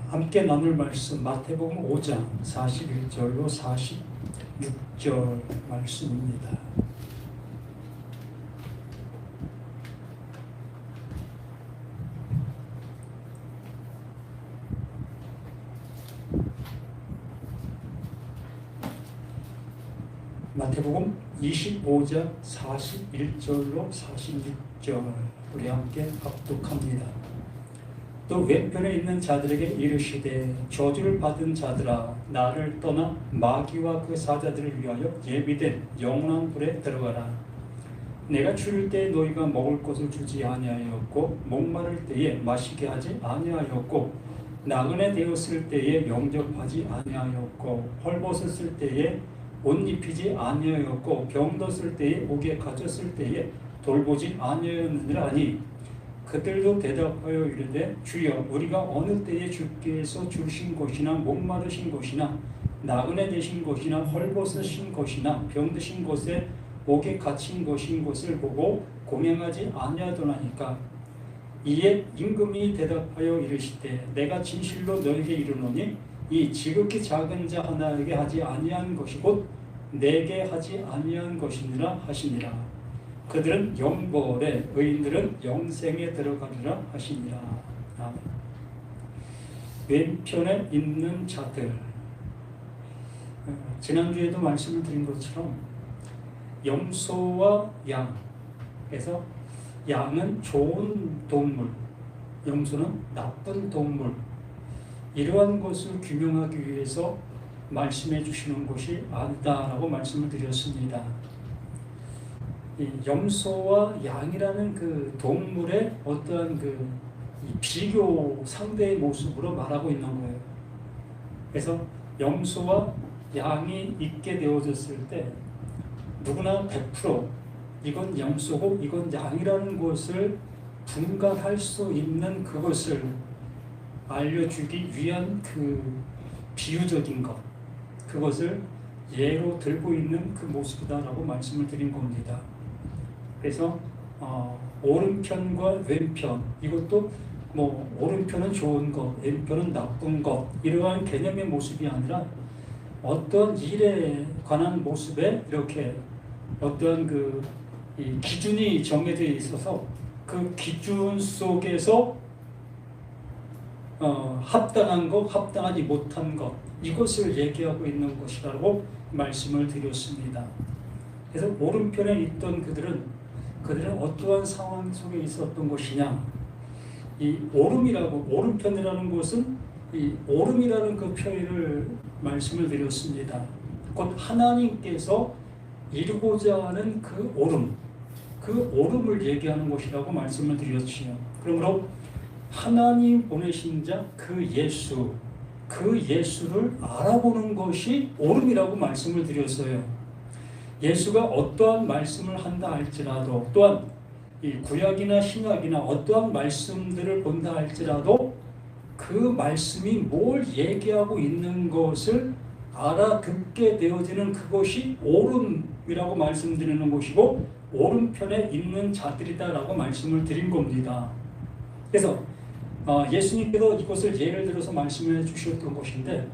함께 나눌 말씀 마태복음 5장 41절로 46절 말씀입니다. 마태복음 25장 41절로 46절 우리 함께 합독합니다. 또 왼편에 있는 자들에게 이르시되 저주를 받은 자들아 나를 떠나 마귀와 그 사자들을 위하여 예비된 영원한 불에 들어가라. 내가 추릴 때에 너희가 먹을 것을 주지 아니하였고 목마를 때에 마시게 하지 아니하였고 나그네 되었을 때에 영접하지 아니하였고 헐벗었을 때에 옷 입히지 아니하였고 병들었을 때에 옥에 갇혔을 때에 돌보지 아니하였느니라 하니 그들도 대답하여 이르되 주여 우리가 어느 때에 주께서 주신 것이나 목마르신 것이나 나그네 되신 것이나 헐벗으신 것이나 병드신 것에 옥에 갇힌 것인 것을 보고 공행하지 아니하더나니까. 이에 임금이 대답하여 이르시되 내가 진실로 너에게 이르노니 이 지극히 작은 자 하나에게 하지 아니한 것이 곧 내게 하지 아니한 것이니라 하시니라. 그들은 영벌에 의인들은 영생에 들어가리라 하시니라. 아멘. 왼편에 있는 자들, 지난주에도 말씀을 드린 것처럼 염소와 양에서 양은 좋은 동물, 염소는 나쁜 동물, 이러한 것을 규명하기 위해서 말씀해 주시는 것이 아니다라고 말씀을 드렸습니다. 이 염소와 양이라는 그 동물의 어떠한 그 비교 상대의 모습으로 말하고 있는 거예요. 그래서 염소와 양이 있게 되어졌을 때 누구나 100% 이건 염소고 이건 양이라는 것을 분간할 수 있는 그것을 알려주기 위한 그 비유적인 것, 그것을 예로 들고 있는 그 모습이다라고 말씀을 드린 겁니다. 그래서 오른편과 왼편, 이것도 뭐 오른편은 좋은 것, 왼편은 나쁜 것, 이러한 개념의 모습이 아니라 어떤 일에 관한 모습에 이렇게 어떤 그 이 기준이 정해져 있어서 그 기준 속에서 합당한 것, 합당하지 못한 것, 이것을 얘기하고 있는 것이라고 말씀을 드렸습니다. 그래서 오른편에 있던 그들은 어떠한 상황 속에 있었던 것이냐, 이 오른편이라는 것은 이 오름이라는 그 표현을 말씀을 드렸습니다. 곧 하나님께서 이루고자 하는 그 오름을 얘기하는 것이라고 말씀을 드렸지요. 그러므로 하나님 보내신 자 그 예수를 알아보는 것이 오름이라고 말씀을 드렸어요. 예수가 어떠한 말씀을 한다 할지라도, 또한 이 구약이나 신약이나 어떠한 말씀들을 본다 할지라도 그 말씀이 뭘 얘기하고 있는 것을 알아듣게 되어지는 그것이 오름이라고 말씀드리는 것이고 오른편에 있는 자들이다라고 말씀을 드린 겁니다. 그래서 예수님께서 이것을 예를 들어서 말씀해 주셨던 것인데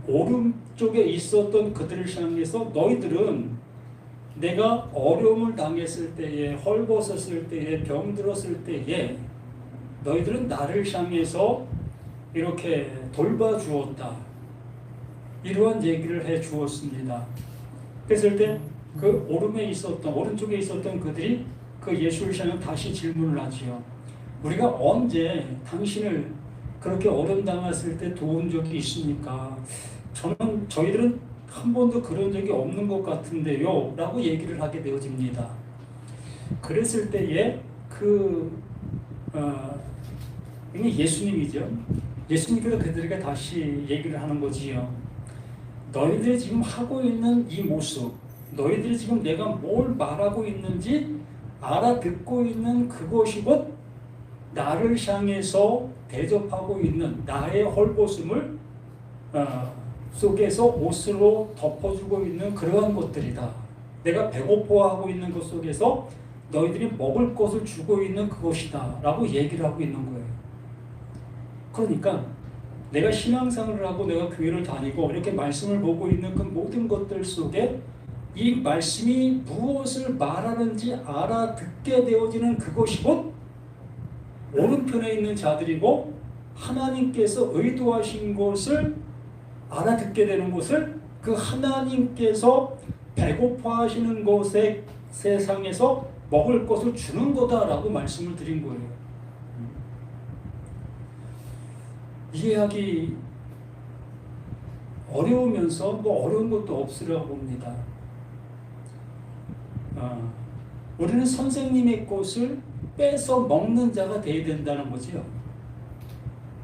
오른쪽에 있었던 그들을 향해서 너희들은 내가 어려움을 당했을 때에, 헐벗었을 때에, 병들었을 때에 너희들은 나를 향해서 이렇게 돌봐주었다, 이러한 얘기를 해 주었습니다. 그랬을 때 그 오른쪽에 있었던 그들이 그 예수를 향해 다시 질문을 하지요. 우리가 언제 당신을 그렇게 어려움 당했을 때 도운 적이 있습니까? 저희들은 한 번도 그런 적이 없는 것 같은데요 라고 얘기를 하게 되어집니다. 그랬을 때에 이게 예수님이죠. 예수님께서 그들에게 다시 얘기를 하는 거지요. 너희들이 지금 하고 있는 이 모습, 너희들이 지금 내가 뭘 말하고 있는지 알아듣고 있는 그것이 곧 나를 향해서 대접하고 있는 나의 헐벗음을 속에서 옷으로 덮어주고 있는 그러한 것들이다. 내가 배고파하고 있는 것 속에서 너희들이 먹을 것을 주고 있는 그것이다 라고 얘기를 하고 있는 거예요. 그러니까 내가 신앙생활을 하고 내가 교회를 다니고 이렇게 말씀을 보고 있는 그 모든 것들 속에 이 말씀이 무엇을 말하는지 알아듣게 되어지는 그것이 곧 오른편에 있는 자들이고 하나님께서 의도하신 것을 알아듣게 되는 것을 그 하나님께서 배고파 하시는 것에 세상에서 먹을 것을 주는 거다라고 말씀을 드린 거예요. 이해하기 어려우면서 뭐 어려운 것도 없으려고 봅니다. 우리는 선생님의 것을 뺏어 먹는 자가 되어야 된다는 거지요.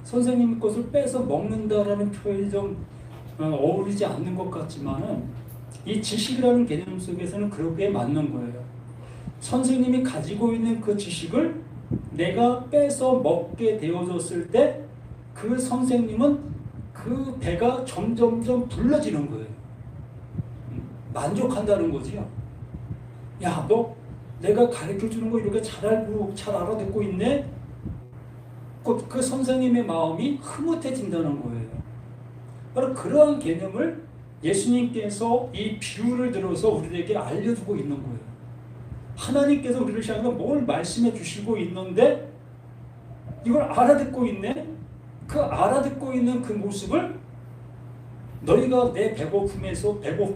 선생님의 것을 뺏어 먹는다라는 표현이 좀 어울리지 않는 것 같지만은 이 지식이라는 개념 속에서는 그렇게 맞는 거예요. 선생님이 가지고 있는 그 지식을 내가 뺏어 먹게 되어졌을 때 그 선생님은 그 배가 점점점 불러지는 거예요. 만족한다는 거지요. 야, 너 내가 가르쳐주는 거 이렇게 잘 알아듣고 있네? 그 선생님의 마음이 흐뭇해진다는 거예요. 바로 그러한 개념을 예수님께서 이 비유를 들어서 우리에게 알려주고 있는 거예요. 하나님께서 우리를 향해서 뭘 말씀해 주시고 있는데 이걸 알아듣고 있네? 그 알아듣고 있는 그 모습을 너희가 내 배고픔에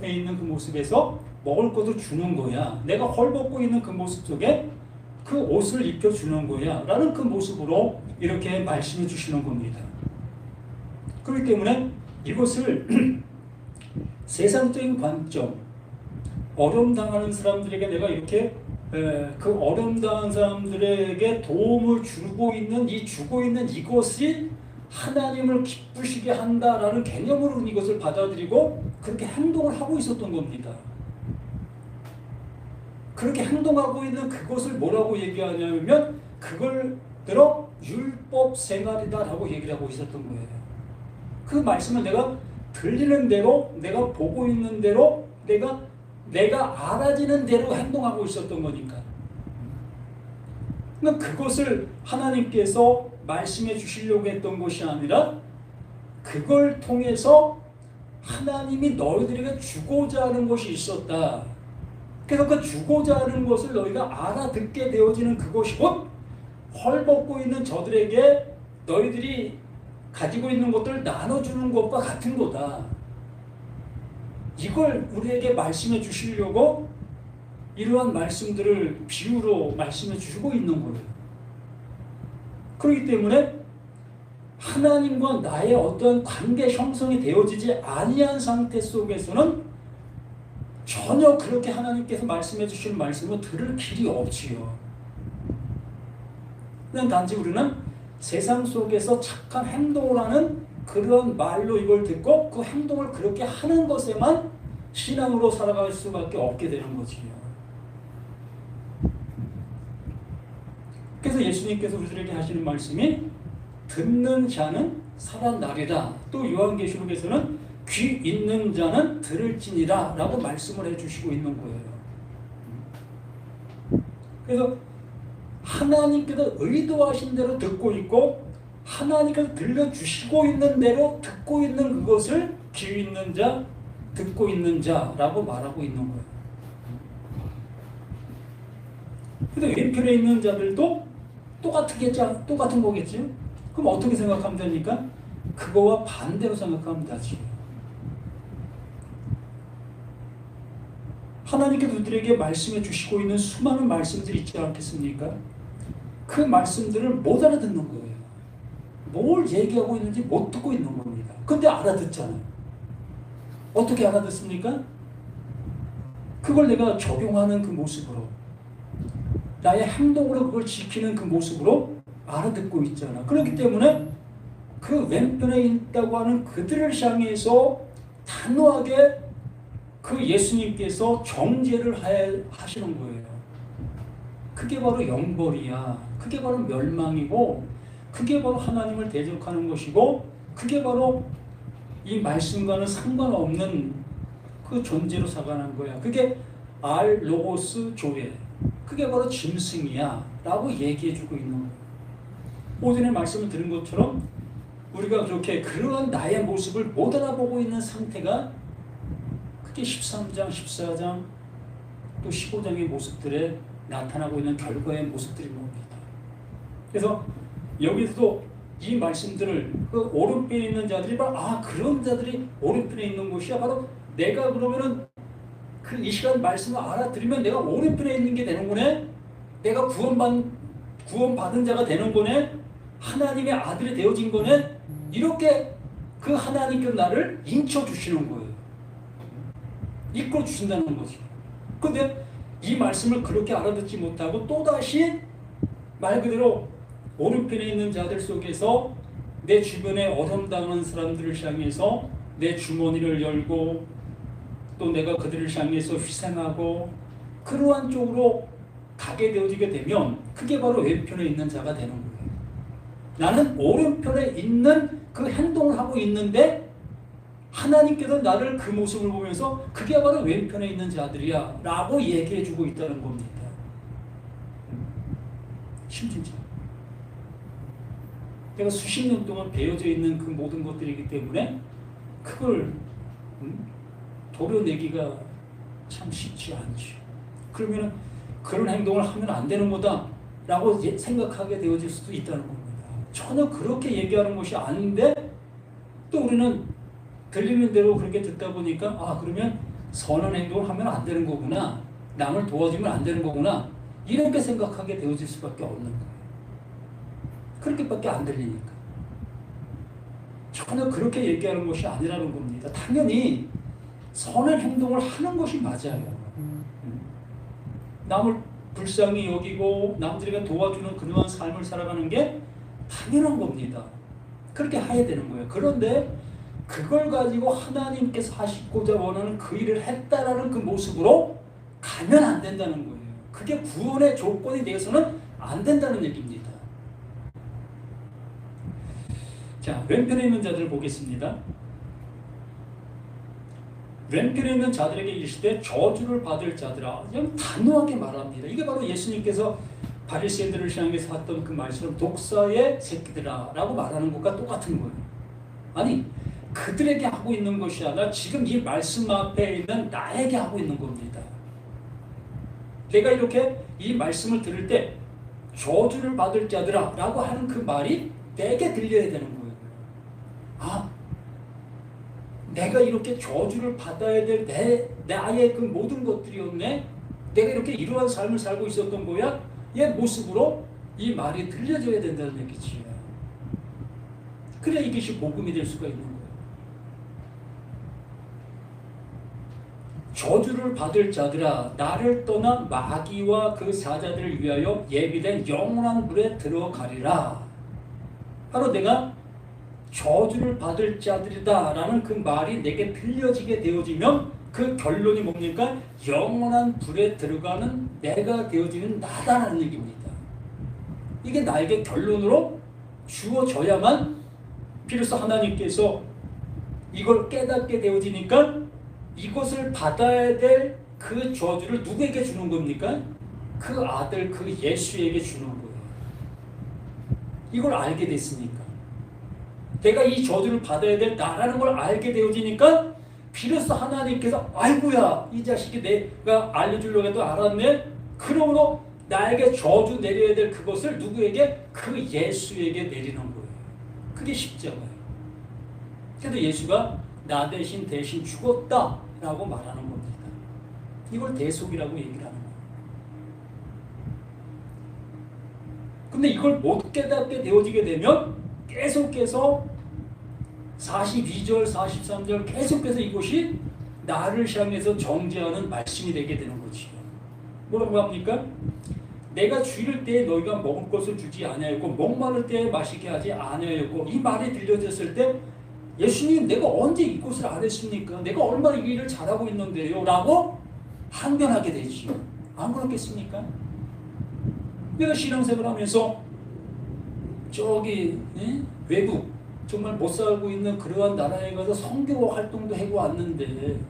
있는 그 모습에서 먹을 것을 주는 거야. 내가 헐벗고 있는 그 모습 속에 그 옷을 입혀주는 거야. 라는 그 모습으로 이렇게 말씀해 주시는 겁니다. 그렇기 때문에 이것을 세상적인 관점, 어려움 당하는 사람들에게 내가 이렇게 그 어려움 당한 사람들에게 도움을 주고 있는 이것이 하나님을 기쁘시게 한다라는 개념으로 이것을 받아들이고 그렇게 행동을 하고 있었던 겁니다. 그렇게 행동하고 있는 그것을 뭐라고 얘기하냐면 그걸 들어 율법 생활이다라고 얘기를 하고 있었던 거예요. 그 말씀을 내가 들리는 대로, 내가 보고 있는 대로, 내가 알아지는 대로 행동하고 있었던 거니까. 그러니까 그것을 하나님께서 말씀해 주시려고 했던 것이 아니라 그걸 통해서 하나님이 너희들에게 주고자 하는 것이 있었다. 그래서 그 주고자 하는 것을 너희가 알아듣게 되어지는 그것이 곧 헐벗고 있는 저들에게 너희들이 가지고 있는 것들을 나눠주는 것과 같은 거다. 이걸 우리에게 말씀해 주시려고 이러한 말씀들을 비유로 말씀해 주시고 있는 거예요. 그렇기 때문에 하나님과 나의 어떤 관계 형성이 되어지지 아니한 상태 속에서는 전혀 그렇게 하나님께서 말씀해 주시는 말씀을 들을 길이 없지요. 그냥 단지 우리는 세상 속에서 착한 행동을 하는 그런 말로 이걸 듣고 그 행동을 그렇게 하는 것에만 신앙으로 살아갈 수밖에 없게 되는 거지요. 그래서 예수님께서 우리들에게 하시는 말씀이 듣는 자는 살아나리라. 또 요한계시록에서는 귀 있는 자는 들을지니라 라고 말씀을 해주시고 있는 거예요. 그래서 하나님께서 의도하신 대로 듣고 있고 하나님께서 들려주시고 있는 대로 듣고 있는 그것을 귀 있는 자, 듣고 있는 자라고 말하고 있는 거예요. 그래서 왼편에 있는 자들도 똑같은 거겠지? 그럼 어떻게 생각하면 됩니까? 그거와 반대로 생각하면 되지. 하나님께서 우리에게 말씀해 주시고 있는 수많은 말씀들이 있지 않겠습니까? 그 말씀들을 못 알아듣는 거예요. 뭘 얘기하고 있는지 못 듣고 있는 겁니다. 근데 알아듣잖아요. 어떻게 알아듣습니까? 그걸 내가 적용하는 그 모습으로, 나의 행동으로 그걸 지키는 그 모습으로 알아듣고 있잖아. 그렇기 때문에 그 왼편에 있다고 하는 그들을 향해서 단호하게 그 예수님께서 정죄를 하시는 거예요. 그게 바로 영벌이야. 그게 바로 멸망이고, 그게 바로 하나님을 대적하는 것이고, 그게 바로 이 말씀과는 상관없는 그 존재로 살아가는 거야. 그게 로고스 조회. 그게 바로 짐승이야 라고 얘기해주고 있는 거예요. 오전에 말씀을 들은 것처럼 우리가 그렇게 그러한 나의 모습을 못 알아보고 있는 상태가 그게 13장, 14장 또 15장의 모습들에 나타나고 있는 결과의 모습들인 겁니다. 그래서 여기서도 이 말씀들을 그 오른편에 있는 자들이 바로 그런 자들이 오른편에 있는 것이야. 바로 내가 그러면은 그 이 시간 말씀을 알아들으면 내가 오른편에 있는 게 되는 거네. 내가 구원받은 자가 되는 거네. 하나님의 아들이 되어진 거네. 이렇게 그 하나님께서 나를 인쳐주시는 거예요. 이끌어 주신다는 거지. 근데 이 말씀을 그렇게 알아듣지 못하고 또다시 말 그대로 오른편에 있는 자들 속에서 내 주변에 어려움당하는 사람들을 향해서 내 주머니를 열고 또 내가 그들을 향해서 희생하고 그러한 쪽으로 가게 되어지게 되면 그게 바로 왼편에 있는 자가 되는 거예요. 나는 오른편에 있는 그 행동을 하고 있는데 하나님께서 나를 그 모습을 보면서 그게 바로 왼편에 있는 자들이야 라고 얘기해 주고 있다는 겁니다. 심진지 내가 수십 년 동안 배워져 있는 그 모든 것들이기 때문에 그걸 도려내기가 참 쉽지 않죠. 그러면 그런 행동을 하면 안 되는 거다 라고 생각하게 되어질 수도 있다는 겁니다. 전혀 그렇게 얘기하는 것이 아닌데 또 우리는 들리는 대로 그렇게 듣다 보니까 그러면 선한 행동을 하면 안 되는 거구나, 남을 도와주면 안 되는 거구나 이렇게 생각하게 되어질 수밖에 없는 거예요. 그렇게밖에 안 들리니까. 전혀 그렇게 얘기하는 것이 아니라는 겁니다. 당연히 선한 행동을 하는 것이 맞아요. 남을 불쌍히 여기고 남들에게 도와주는 그러한 삶을 살아가는 게 당연한 겁니다. 그렇게 해야 되는 거예요. 그런데 그걸 가지고 하나님께서 하시고자 원하는 그 일을 했다라는 그 모습으로 가면 안 된다는 거예요. 그게 구원의 조건이 되어서는 안 된다는 얘기입니다. 자, 왼편에 있는 자들을 보겠습니다. 왼편에 있는 자들에게 이르시되 저주를 받을 자들아, 그냥 단호하게 말합니다. 이게 바로 예수님께서 바리새인들을 향해서 했던 그 말씀은 독사의 새끼들아 라고 말하는 것과 똑같은 거예요. 아니 그들에게 하고 있는 것이 아니라 지금 이 말씀 앞에 있는 나에게 하고 있는 겁니다. 내가 이렇게 이 말씀을 들을 때 저주를 받을 자들아 라고 하는 그 말이 내게 들려야 되는 거예요. 내가 이렇게 저주를 받아야 될 나의 그 모든 것들이었네. 내가 이렇게 이러한 삶을 살고 있었던 거야. 얘 모습으로 이 말이 들려져야 된다는 얘기지. 그래야 이것이 복음이 될 수가 있는 거예요. 저주를 받을 자들아, 나를 떠나 마귀와 그 사자들을 위하여 예비된 영원한 불에 들어가리라. 바로 내가 저주를 받을 자들이다 라는 그 말이 내게 들려지게 되어지면 그 결론이 뭡니까? 영원한 불에 들어가는 내가 되어지는 나다라는 얘기입니다. 이게 나에게 결론으로 주어져야만 비로소 하나님께서 이걸 깨닫게 되어지니까 이것을 받아야 될 그 저주를 누구에게 주는 겁니까? 그 아들, 그 예수에게 주는 거예요. 이걸 알게 됐으니까. 내가 이 저주를 받아야 될 나라는 걸 알게 되어지니까 비로소 하나님께서 아이고야 이 자식이 내가 알려주려고 해도 알았네. 그러므로 나에게 저주 내려야 될 그것을 누구에게? 그 예수에게 내리는 거예요. 그게 십자가예요. 그래도 예수가 나 대신 죽었다라고 말하는 겁니다. 이걸 대속이라고 얘기를 하는 거예요. 근데 이걸 못 깨닫게 되어지게 되면 계속해서 42절, 43절 계속해서 이것이 나를 향해서 정죄하는 말씀이 되게 되는 거지요. 뭐라고 합니까? 내가 주일 때에 너희가 먹을 것을 주지 아니하였고 목마를 때에 마시게 하지 아니하였고 이 말이 들려졌을 때 예수님 내가 언제 이것을 안 했습니까? 내가 얼마나 이 일을 잘하고 있는데요? 라고 항변하게 되지요. 안 그렇겠습니까? 내가 신앙생활 하면서 저기 외국 정말 못 살고 있는 그러한 나라에 가서 선교 활동도 하고 왔는데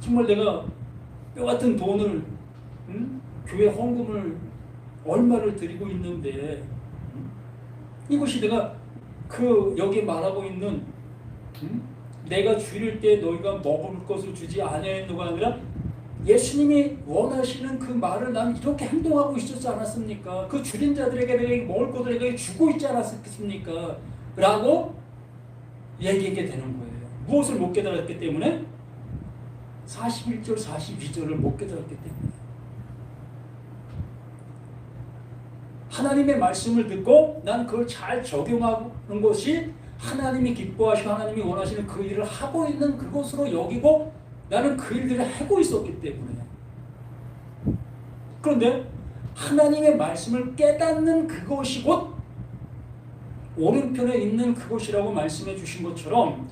정말 내가 뼈 같은 돈을 교회 헌금을 얼마를 드리고 있는데 이것이 내가 그 여기 말하고 있는 내가 줄일 때 너희가 먹을 것을 주지 아니하였노가 아니라 예수님이 원하시는 그 말을 나는 이렇게 행동하고 있었지 않았습니까? 그 줄인 자들에게 내가 먹을 것을 내가 주고 있지 않았겠습니까? 라고 얘기하게 되는 거예요. 무엇을 못 깨달았기 때문에? 41절 42절을 못 깨달았기 때문에. 하나님의 말씀을 듣고 난 그걸 잘 적용하는 것이 하나님이 기뻐하시고 하나님이 원하시는 그 일을 하고 있는 그것으로 여기고 나는 그 일들을 하고 있었기 때문에. 그런데 하나님의 말씀을 깨닫는 그것이 곧 오른편에 있는 그것이라고 말씀해 주신 것처럼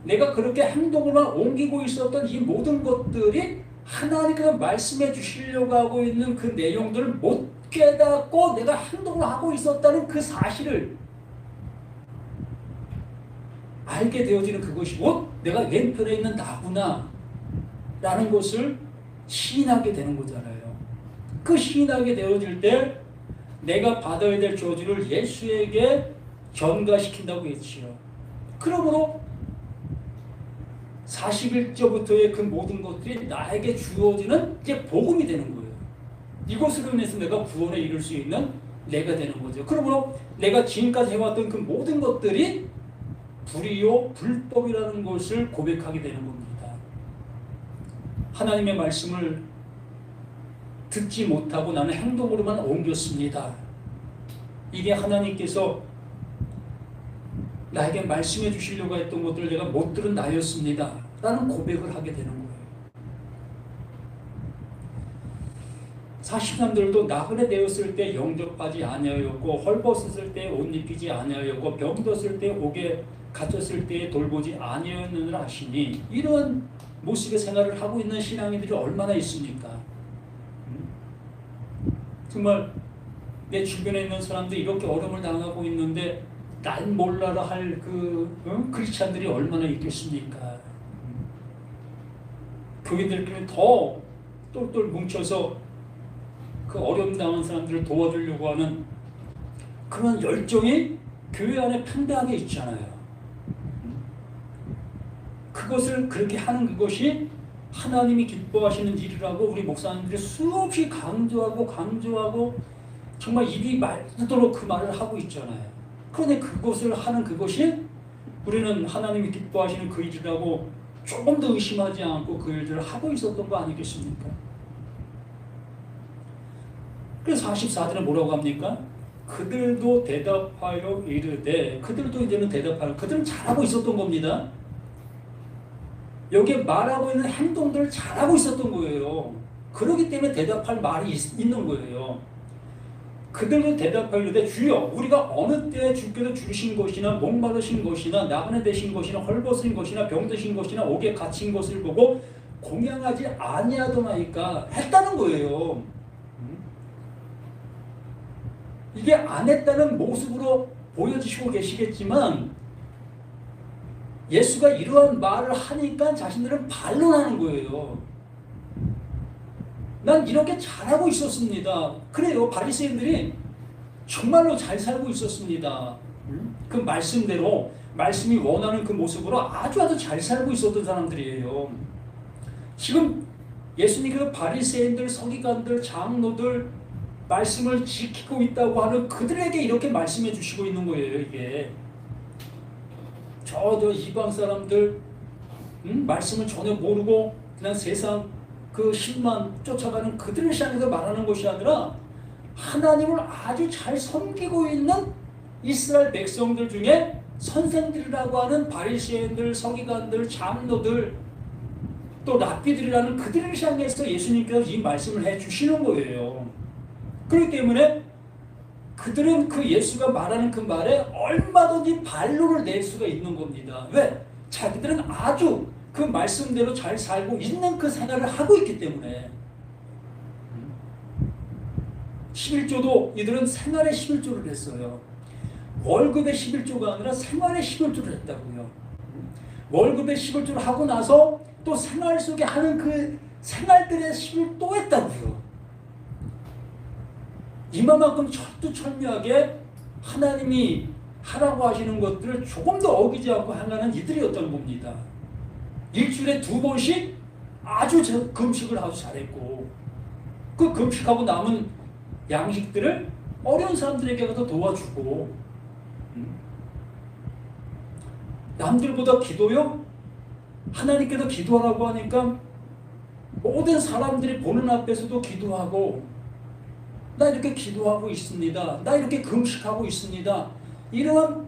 내가 그렇게 행동을만 옮기고 있었던 이 모든 것들이 하나님께서 말씀해 주시려고 하고 있는 그 내용들을 못 깨닫고 내가 행동을 하고 있었다는 그 사실을 알게 되어지는 그것이 곧 내가 왼편에 있는 나구나 라는 것을 시인하게 되는 거잖아요. 그 시인하게 되어질 때 내가 받아야 될 저주를 예수에게 전가시킨다고 했지요. 그러므로 41절부터의 그 모든 것들이 나에게 주어지는 이제 복음이 되는 거예요. 이것으로 인해서 내가 구원에 이룰 수 있는 내가 되는 거죠. 그러므로 내가 지금까지 해왔던 그 모든 것들이 불의요 불법이라는 것을 고백하게 되는 겁니다. 하나님의 말씀을 듣지 못하고 나는 행동으로만 옮겼습니다. 이게 하나님께서 나에게 말씀해 주시려고 했던 것들을 내가 못 들은 나였습니다. 라는 고백을 하게 되는 거예요. 43절도 나그네 되었을 때 영접하지 아니하였고 헐벗었을 때 옷 입히지 아니하였고 병들었을 때 옥에 갇혔을 때 돌보지 아니하였느니라 하시니 이런 모습의 생활을 하고 있는 신앙인들이 얼마나 있습니까? 정말 내 주변에 있는 사람들이 이렇게 어려움을 당하고 있는데 난 몰라라 할 크리스찬들이 얼마나 있겠습니까? 교인들끼리 더 똘똘 뭉쳐서 그 어려움 당한 사람들을 도와주려고 하는 그런 열정이 교회 안에 팽배하게 있잖아요. 그것을 그렇게 하는 그것이 하나님이 기뻐하시는 일이라고 우리 목사님들이 수없이 강조하고 정말 입이 말도록 그 말을 하고 있잖아요. 그런데 그것을 하는 그것이 우리는 하나님이 기뻐하시는 그 일이라고 조금 더 의심하지 않고 그 일들을 하고 있었던 거 아니겠습니까? 그래서 44절에 뭐라고 합니까? 그들도 대답하여 이르되 그들도 이제는 대답하여 그들은 잘하고 있었던 겁니다. 여기에 말하고 있는 행동들을 잘하고 있었던 거예요. 그렇기 때문에 대답할 말이 있는 거예요. 그들도 대답하여 이르되 주여 우리가 어느 때에 주께서 주신 것이나 목마르신 것이나 나그네 되신 것이나 헐벗은 것이나 병드신 것이나 옥에 갇힌 것을 보고 공양하지 아니하더나이까 했다는 거예요. 이게 안 했다는 모습으로 보여주시고 계시겠지만 예수가 이러한 말을 하니까 자신들은 반론하는 거예요. 난 이렇게 잘하고 있었습니다. 그래요. 바리새인들이 정말로 잘 살고 있었습니다. 그 말씀대로 말씀이 원하는 그 모습으로 아주 잘 살고 있었던 사람들이에요. 지금 예수님께서 바리새인들, 서기관들, 장로들 말씀을 지키고 있다고 하는 그들에게 이렇게 말씀해 주시고 있는 거예요. 이게 저 이방 사람들 말씀을 전혀 모르고 그냥 세상 그 신만 쫓아가는 그들을 향해서 말하는 것이 아니라 하나님을 아주 잘 섬기고 있는 이스라엘 백성들 중에 선생들이라고 하는 바리새인들, 서기관들, 장로들 또 랍비들이라는 그들을 향해서 예수님께서 이 말씀을 해주시는 거예요. 그렇기 때문에 그들은 그 예수가 말하는 그 말에 얼마든지 반론을 낼 수가 있는 겁니다. 왜? 자기들은 아주 그 말씀대로 잘 살고 있는 그 생활을 하고 있기 때문에. 11조도 이들은 생활의 11조를 했어요. 월급의 11조가 아니라 생활의 11조를 했다고요. 월급의 11조를 하고 나서 또 생활 속에 하는 그 생활들의 11을 또 했다고요. 이만큼 철두철미하게 하나님이 하라고 하시는 것들을 조금 더 어기지 않고 하는 이들이었던 겁니다. 일주일에 2번씩 아주 금식을 아주 잘했고, 그 금식하고 남은 양식들을 어려운 사람들에게 가서 도와주고, 남들보다 기도요? 하나님께서 기도하라고 하니까 모든 사람들이 보는 앞에서도 기도하고, 나 이렇게 기도하고 있습니다, 나 이렇게 금식하고 있습니다, 이러한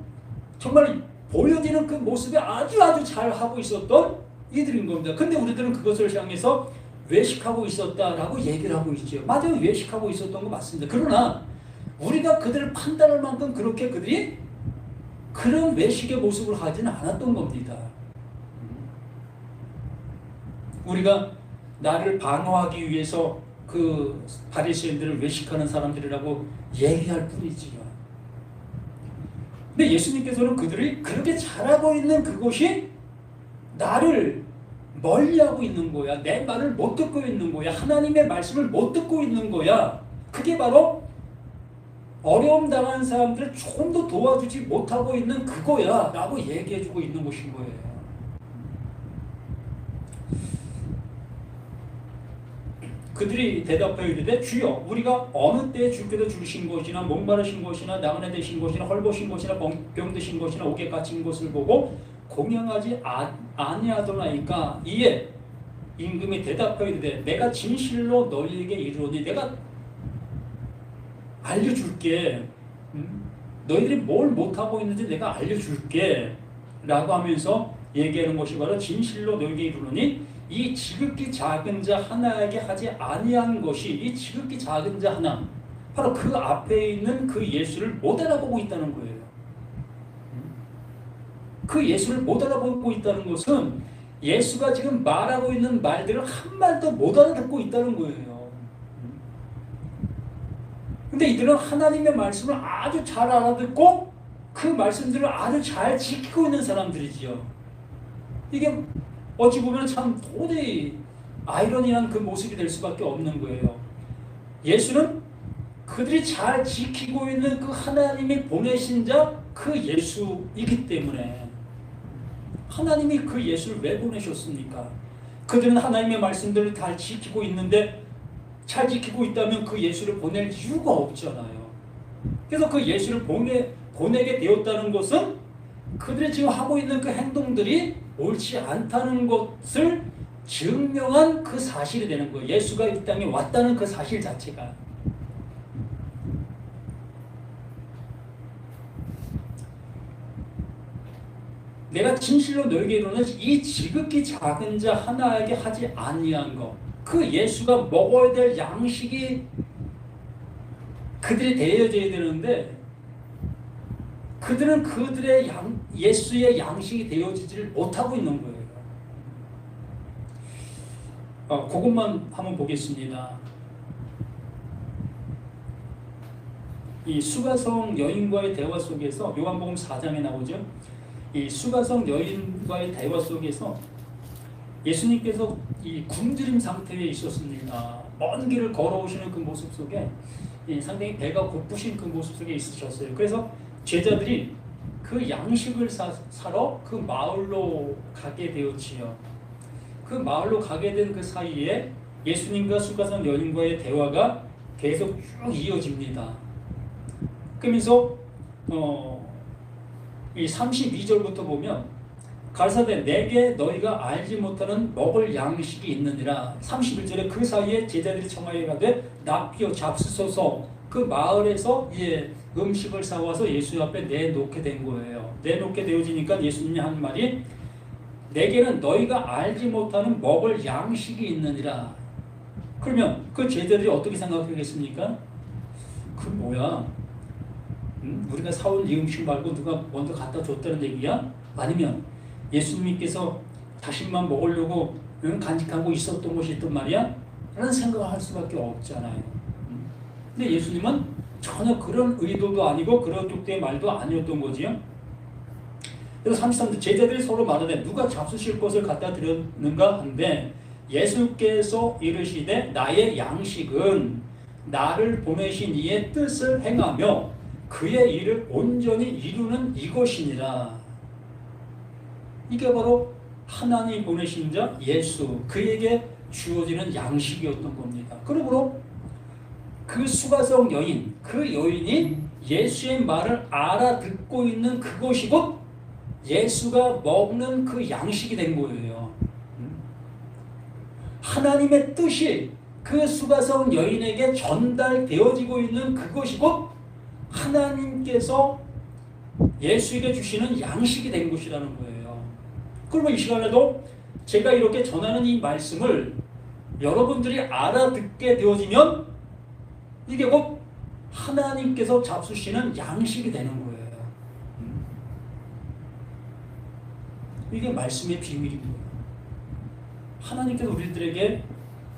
정말 보여지는 그 모습에 아주 잘하고 있었던 이들인 겁니다. 근데 우리들은 그것을 향해서 외식하고 있었다라고 얘기를 하고 있죠. 맞아요, 외식하고 있었던 거 맞습니다. 그러나 우리가 그들을 판단할 만큼 그렇게 그들이 그런 외식의 모습을 하지는 않았던 겁니다. 우리가 나를 방어하기 위해서 그 바리새인들을 외식하는 사람들이라고 얘기할 뿐이지요. 근데 예수님께서는 그들이 그렇게 잘하고 있는 그것이 나를 멀리하고 있는 거야, 내 말을 못 듣고 있는 거야, 하나님의 말씀을 못 듣고 있는 거야, 그게 바로 어려움 당한 사람들을 조금 더 도와주지 못하고 있는 그거야 라고 얘기해주고 있는 것인 거예요. 그들이 대답하여 이르되 주여 우리가 어느 때에 주께서 주신 것이나 목마르신 것이나 나그네 되신 것이나 헐벗은 것이나 병드신 것이나 옥에 갇힌 것을 보고 공양하지 아니하더나이까. 이에 임금이 대답하여 이르되 내가 진실로 너희에게 이르노니 내가 알려줄게. 너희들이 뭘 못하고 있는지 내가 알려줄게 라고 하면서 얘기하는 것이 바로 진실로 너희에게 이르노니 이 지극히 작은 자 하나에게 하지 아니한 것이, 이 지극히 작은 자 하나, 바로 그 앞에 있는 그 예수를 못 알아보고 있다는 거예요. 그 예수를 못 알아보고 있다는 것은 예수가 지금 말하고 있는 말들을 한마디도 못 알아듣고 있다는 거예요. 근데 이들은 하나님의 말씀을 아주 잘 알아듣고 그 말씀들을 아주 잘 지키고 있는 사람들이지요. 이게 어찌 보면 참 도저히 아이러니한 그 모습이 될 수밖에 없는 거예요. 예수는 그들이 잘 지키고 있는 그 하나님이 보내신 자, 그 예수이기 때문에, 하나님이 그 예수를 왜 보내셨습니까? 그들은 하나님의 말씀들을 잘 지키고 있는데, 잘 지키고 있다면 그 예수를 보낼 이유가 없잖아요. 그래서 그 예수를 보내게 되었다는 것은 그들이 지금 하고 있는 그 행동들이 옳지 않다는 것을 증명한 그 사실이 되는 거예요. 예수가 이 땅에 왔다는 그 사실 자체가. 내가 진실로 너에게 이르노니 이 지극히 작은 자 하나에게 하지 아니한 것, 그 예수가 먹어야 될 양식이 그들이 되어져야 되는데 그들은 그들의 예수의 양식이 되어지지를 못하고 있는 거예요. 그것만 한번 보겠습니다. 이 수가성 여인과의 대화 속에서, 요한복음 4장에 나오죠. 이 수가성 여인과의 대화 속에서 예수님께서 이 굶주림 상태에 있었습니다. 먼 길을 걸어오시는 그 모습 속에 상당히 배가 고프신 그 모습 속에 있으셨어요. 그래서 제자들이 그 양식을 사러 그 마을로 가게 되었지요. 그 마을로 가게 된 그 사이에 예수님과 수가성 여인과의 대화가 계속 쭉 이어집니다. 그러면서 이 32절부터 보면 가르사대 내게 너희가 알지 못하는 먹을 양식이 있느니라. 31절에 그 사이에 제자들이 청하여 가되 납기어 잡수소서. 그 마을에서 음식을 사와서 예수 앞에 내놓게 된 거예요. 내놓게 되어지니까 예수님이 한 말이 내게는 너희가 알지 못하는 먹을 양식이 있느니라. 그러면 그 제자들이 어떻게 생각하겠습니까? 그 뭐야? 우리가 사온 이 음식 말고 누가 먼저 갖다 줬다는 얘기야? 아니면 예수님께서 자신만 먹으려고 간직하고 있었던 것이 있단 말이야? 라는 생각을 할 수밖에 없잖아요. 근데 예수님은 전혀 그런 의도도 아니고 그런 쪽대의 말도 아니었던 거지요. 그래서 33절 제자들이 서로 말하되 누가 잡수실 것을 갖다 드렸는가 한데 예수께서 이르시되 나의 양식은 나를 보내신 이의 뜻을 행하며 그의 일을 온전히 이루는 이것이니라. 이게 바로 하나님 보내신 자 예수, 그에게 주어지는 양식이었던 겁니다. 그러므로 그 수가성 여인, 그 여인이 예수의 말을 알아듣고 있는 그것이 곧 예수가 먹는 그 양식이 된 거예요. 하나님의 뜻이 그 수가성 여인에게 전달되어지고 있는 그것이 곧 하나님께서 예수에게 주시는 양식이 된 것이라는 거예요. 그러면 이 시간에도 제가 이렇게 전하는 이 말씀을 여러분들이 알아듣게 되어지면 이게 곧 하나님께서 잡수시는 양식이 되는 거예요. 이게 말씀의 비밀인 거예요. 하나님께서 우리들에게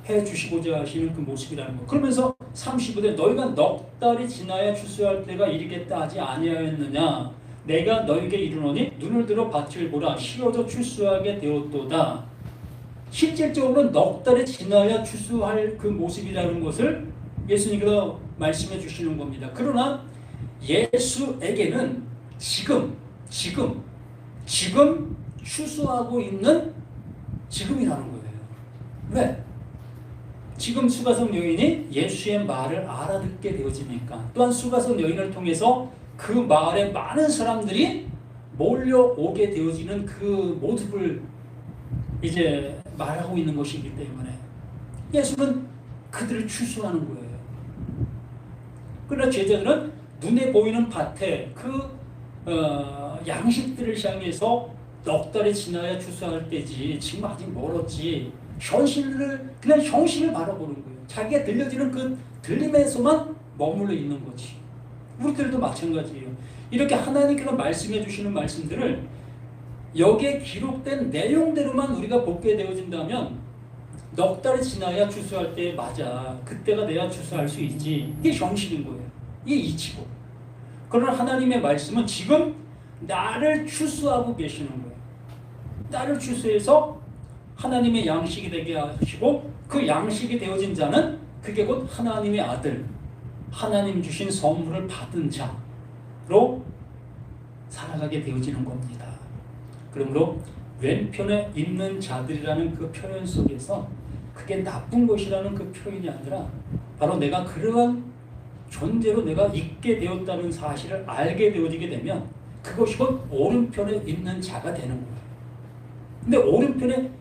해주시고자 하시는 그 모습이라는 거. 그러면서 35절 너희가 넉 달이 지나야 추수할 때가 이르겠다 하지 아니하였느냐. 내가 너희에게 이르노니 눈을 들어 밭을 보라. 시어도 추수하게 되었도다. 실질적으로 넉 달이 지나야 추수할 그 모습이라는 것을 예수님께서 말씀해 주시는 겁니다. 그러나 예수에게는 지금 추수하고 있는 지금이라는 거예요. 왜? 지금 수가성 여인이 예수의 말을 알아듣게 되어지니까, 또한 수가성 여인을 통해서 그 마을에 많은 사람들이 몰려오게 되어지는 그 모습을 이제 말하고 있는 것이기 때문에 예수는 그들을 추수하는 거예요. 그러나 제자들은 눈에 보이는 밭에 그 양식들을 향해서 넉 달이 지나야 추수할 때지, 지금 아직 멀었지, 그냥 현실을 바라보는 거예요. 자기가 들려지는 그 들림에서만 머물러 있는 거지. 우리들도 마찬가지예요. 이렇게 하나님께서 말씀해 주시는 말씀들을 여기에 기록된 내용대로만 우리가 보게 되어진다면 넉 달이 지나야 추수할 때 맞아, 그때가 내야 추수할 수 있지, 이게 현실인 거예요. 이게 이치고. 그러나 하나님의 말씀은 지금 나를 추수하고 계시는 거예요. 나를 추수해서 하나님의 양식이 되게 하시고, 그 양식이 되어진 자는 그게 곧 하나님의 아들, 하나님 주신 선물을 받은 자로 살아가게 되어지는 겁니다. 그러므로 왼편에 있는 자들이라는 그 표현 속에서 그게 나쁜 것이라는 그 표현이 아니라 바로 내가 그러한 존재로 내가 있게 되었다는 사실을 알게 되어지게 되면 그것이 곧 오른편에 있는 자가 되는 거예요. 근데 오른편에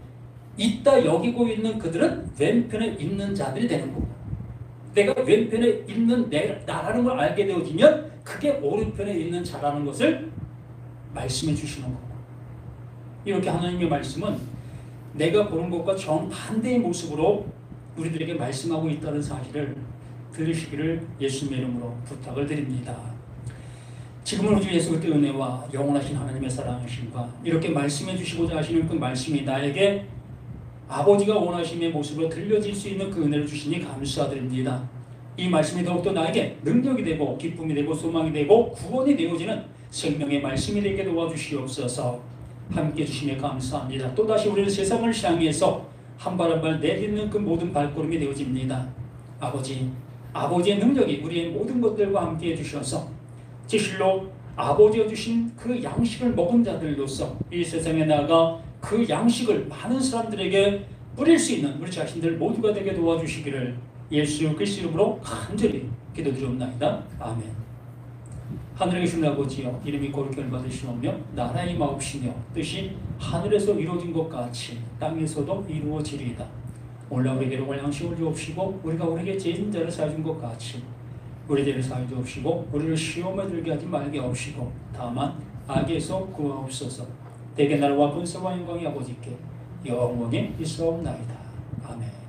있다 여기고 있는 그들은 왼편에 있는 자들이 되는 겁니다. 내가 왼편에 있는 나라는 걸 알게 되어지면 그게 오른편에 있는 자라는 것을 말씀해 주시는 겁니다. 이렇게 하나님의 말씀은 내가 보는 것과 정반대의 모습으로 우리들에게 말씀하고 있다는 사실을 들으시기를 예수님의 이름으로 부탁을 드립니다. 지금은 우리 예수 그리스도의 은혜와 영원하신 하나님의 사랑하심과 이렇게 말씀해 주시고자 하시는 그 말씀이 나에게 아버지가 원하심의 모습으로 들려질 수 있는 그 은혜를 주시니 감사드립니다. 이 말씀이 더욱더 나에게 능력이 되고 기쁨이 되고 소망이 되고 구원이 되어지는 생명의 말씀이 되게 도와주시옵소서. 함께 주시며 감사합니다. 또다시 우리는 세상을 향해서 한 발 한 발 내딛는 그 모든 발걸음이 되어집니다. 아버지의 능력이 우리의 모든 것들과 함께 해주셔서 진실로 아버지가 주신 그 양식을 먹은 자들로서 이 세상에 나아가 그 양식을 많은 사람들에게 뿌릴 수 있는 우리 자신들 모두가 되게 도와주시기를 예수 그리스도 이름으로 간절히 기도드리옵나이다. 아멘. 하늘에 계신 아버지여, 이름이 거룩히 받으시오며 나라의 마옵시며 뜻이 하늘에서 이루어진 것 같이 땅에서도 이루어지리이다. 오늘 우리에게 양식을 주옵시고 우리가 우리에게 죄진 자를 사준 것 같이 우리 죄를 사하여 주옵시고 우리를 시험에 들게 하지 말게 하옵시고 다만 악에서 구하옵소서. 대개 나라와 권세와 영광이 아버지께 영원히 있사옵나이다. 아멘.